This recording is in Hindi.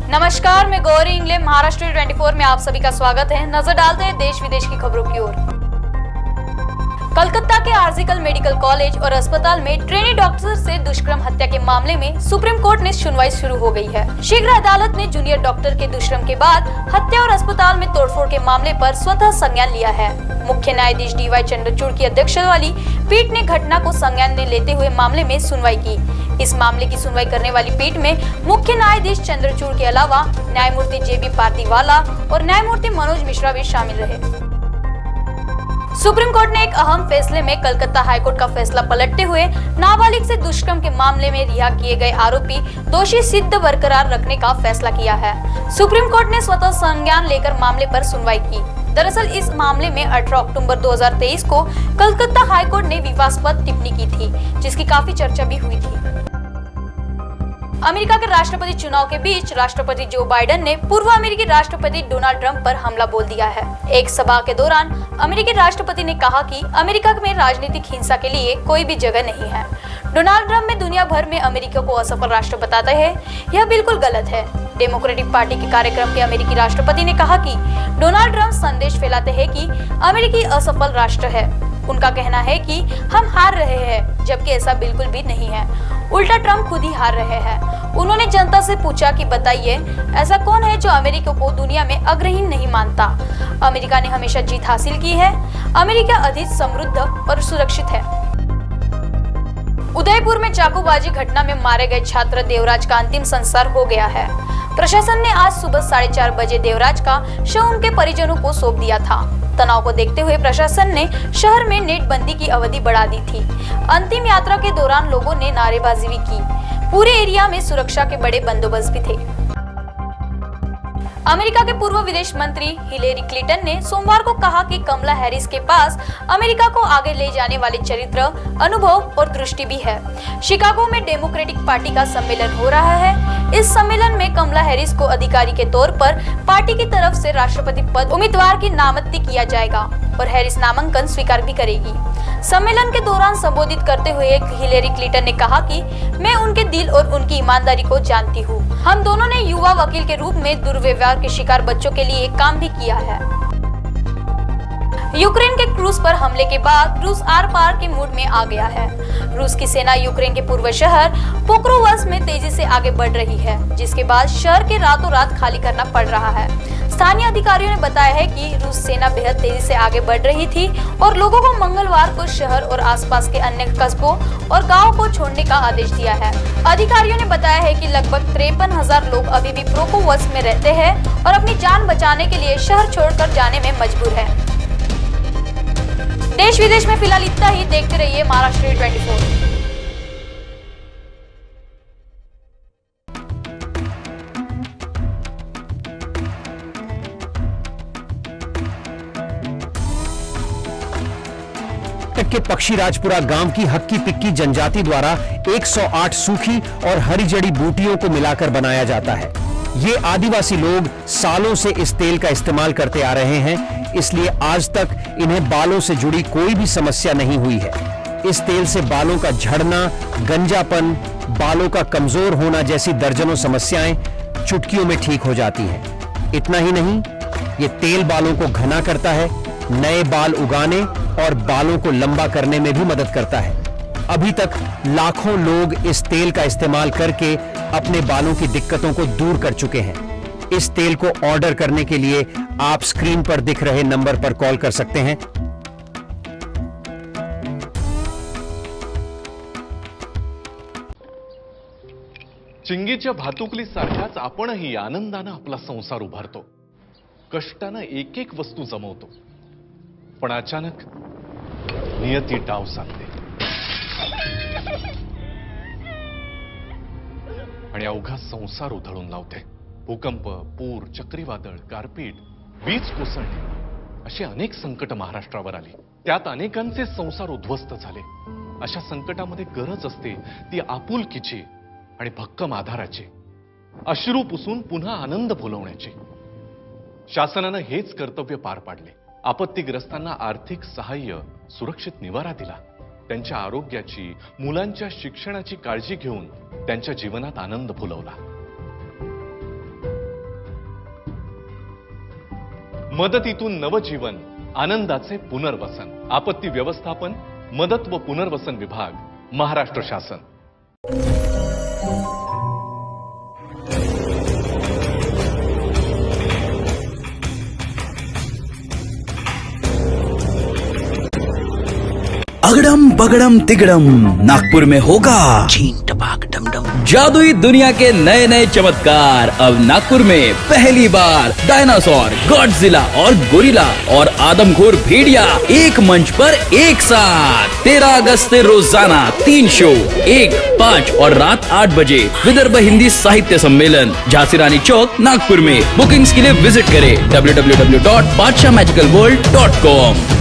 नमस्कार, मैं गौरी इंगले। महाराष्ट्र 24 में आप सभी का स्वागत है। नजर डालते हैं देश विदेश की खबरों की ओर। कलकत्ता के आरजीकर मेडिकल कॉलेज और अस्पताल में ट्रेनी डॉक्टर से दुष्कर्म हत्या के मामले में सुप्रीम कोर्ट में सुनवाई शुरू हो गई है। शीघ्र अदालत ने जूनियर डॉक्टर के दुष्कर्म के बाद हत्या और अस्पताल में तोड़फोड़ के मामले पर स्वतः संज्ञान लिया है। मुख्य न्यायाधीश DY चंद्रचूड़ की अध्यक्षता वाली पीठ ने घटना को संज्ञान में लेते हुए मामले में सुनवाई की। इस मामले की सुनवाई करने वाली पीठ में मुख्य न्यायाधीश चंद्रचूड़ के अलावा न्यायमूर्ति JB पार्दीवाला और न्यायमूर्ति मनोज मिश्रा भी शामिल रहे। सुप्रीम कोर्ट ने एक अहम फैसले में कलकत्ता हाईकोर्ट का फैसला पलटते हुए नाबालिग से दुष्कर्म के मामले में रिहा किए गए आरोपी दोषी सिद्ध बरकरार रखने का फैसला किया है। सुप्रीम कोर्ट ने स्वतः संज्ञान लेकर मामले पर सुनवाई की। दरअसल इस मामले में 18 अक्टूबर 2023 को कलकत्ता हाईकोर्ट ने विवादास्पद टिप्पणी की थी, जिसकी काफी चर्चा भी हुई थी। अमेरिका के राष्ट्रपति चुनाव के बीच राष्ट्रपति जो बाइडेन ने पूर्व अमेरिकी राष्ट्रपति डोनाल्ड ट्रंप पर हमला बोल दिया है। एक सभा के दौरान अमेरिकी राष्ट्रपति ने कहा कि अमेरिका में राजनीतिक हिंसा के लिए कोई भी जगह नहीं है। डोनाल्ड ट्रंप में दुनिया भर में अमेरिका को असफल राष्ट्र बताते हैं, यह बिल्कुल गलत है। डेमोक्रेटिक पार्टी के कार्यक्रम के अमेरिकी राष्ट्रपति ने कहा कि डोनाल्ड ट्रंप संदेश फैलाते हैं कि अमेरिकी असफल राष्ट्र है। उनका कहना है कि हम हार रहे हैं, जबकि ऐसा बिल्कुल भी नहीं है। उल्टा ट्रंप खुद ही हार रहे हैं। उन्होंने जनता से पूछा कि बताइए, ऐसा कौन है जो अमेरिका को दुनिया में अग्रहीन नहीं मानता। अमेरिका ने हमेशा जीत हासिल की है। अमेरिका अधिक समृद्ध और सुरक्षित है। उदयपुर में चाकूबाजी घटना में मारे गए छात्र देवराज का अंतिम संस्कार हो गया है। प्रशासन ने आज सुबह 4:30 बजे देवराज का शव उनके परिजनों को सौंप दिया था। तनाव को देखते हुए प्रशासन ने शहर में नेटबंदी की अवधि बढ़ा दी थी। अंतिम यात्रा के दौरान लोगों ने नारेबाजी भी की। पूरे एरिया में सुरक्षा के बड़े बंदोबस्त भी थे। अमेरिका के पूर्व विदेश मंत्री हिलेरी क्लिंटन ने सोमवार को कहा कि कमला हैरिस के पास अमेरिका को आगे ले जाने वाले चरित्र, अनुभव और दृष्टि भी है। शिकागो में डेमोक्रेटिक पार्टी का सम्मेलन हो रहा है। इस सम्मेलन में कमला हैरिस को अधिकारी के तौर पर पार्टी की तरफ से राष्ट्रपति पद उम्मीदवार की नामजदगी किया जाएगा और हैरिस नामांकन स्वीकार भी करेगी। सम्मेलन के दौरान संबोधित करते हुए हिलेरी क्लिंटन ने कहा कि मैं उनके दिल और उनकी ईमानदारी को जानती हूँ। हम दोनों ने युवा वकील के रूप में दुर्व्यवहार के शिकार बच्चों के लिए काम भी किया है। यूक्रेन के क्रूज पर हमले के बाद रूस आर पार के मूड में आ गया है। रूस की सेना यूक्रेन के पूर्व शहर पोक्रोवस्क में तेजी से आगे बढ़ रही है, जिसके बाद शहर के रातों रात खाली करना पड़ रहा है। स्थानीय अधिकारियों ने बताया है कि रूस सेना बेहद तेजी से आगे बढ़ रही थी और लोगों को मंगलवार को शहर और आसपास के अन्य कस्बों और गांवों को छोड़ने का आदेश दिया है। अधिकारियों ने बताया है कि लगभग 53,000 लोग अभी भी पोक्रोवस्क में रहते हैं और अपनी जान बचाने के लिए शहर छोड़कर जाने में मजबूर है। देश विदेश में फिलहाल इतना ही। देखते रहिए महाराष्ट्र 24। के पक्षीराजपुरा गांव की हक्की पिक्की जनजाति द्वारा 108 सूखी और हरी जड़ी बूटियों को मिलाकर बनाया जाता है। ये आदिवासी लोग सालों से इस तेल का इस्तेमाल करते आ रहे हैं, इसलिए आज तक इन्हें बालों से जुड़ी कोई भी समस्या नहीं हुई है। इस तेल से बालों का झड़ना, गंजापन, बालों का कमजोर होना जैसी दर्जनों समस्याएं चुटकियों में ठीक हो जाती हैं। इतना ही नहीं, ये तेल बालों को घना करता है, नए बाल उगाने और बालों को लंबा करने में भी मदद करता है। अभी तक लाखों लोग इस तेल का इस्तेमाल करके अपने बालों की दिक्कतों को दूर कर चुके हैं। इस तेल को ऑर्डर करने के लिए आप स्क्रीन पर दिख रहे नंबर पर कॉल कर सकते हैं। चिंगीच्या भातुकलीसारख्याच आपणही आनंदानं आपला संसार उभारतो, कष्टानं एक एक वस्तू जमवतो, पण अचानक नियती डाव साधते आणि अवघा संसार उधळून लावते। भूकंप, पूर, चक्रीवादळ, गारपीट, वीज कोसळणे अशी अनेक संकट महाराष्ट्रावर आली। त्यात अनेकांचे संसार उद्ध्वस्त झाले। अशा संकटामध्ये गरज असते ती आपुलकीची आणि भक्कम आधाराची, अश्रू पुसून पुन्हा आनंद फुलवण्याची। शासनाने हेच कर्तव्य पार पाडले। आपत्तीग्रस्तांना आर्थिक सहाय्य, सुरक्षित निवारा दिला। त्यांच्या आरोग्याची, मुलांच्या शिक्षणाची काळजी घेऊन त्यांच्या जीवनात आनंद फुलवला। मदतीतून नवजीवन, आनंदाचे पुनर्वसन. आपत्ती व्यवस्थापन, मदत व पुनर्वसन विभाग, महाराष्ट्र शासन. अगड़म बगड़म तिगड़म नागपुर में होगा चीन टपाक डमडम. जादुई दुनिया के नए नए चमत्कार अब नागपुर में पहली बार. डायनासोर, गॉडजिला और गोरिल्ला और आदमखोर भेड़िया एक मंच पर एक साथ. 13 अगस्त से रोजाना 3 शो, 1, 5 और रात 8 बजे. विदर्भ हिंदी साहित्य सम्मेलन, झांसी रानी चौक, नागपुर में. बुकिंग्स के लिए विजिट करें www.badshahmagicalworld.com.